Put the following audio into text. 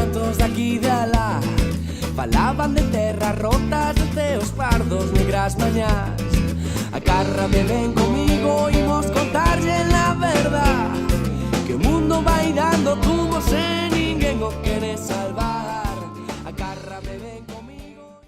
relatos de aquí de alá falaban de terras rotas, de ceos pardos, negras mañás. Acárrame, ven comigo, imos contarlle la verdad, que o mundo vai dando tumbos e ninguén o quere salvar.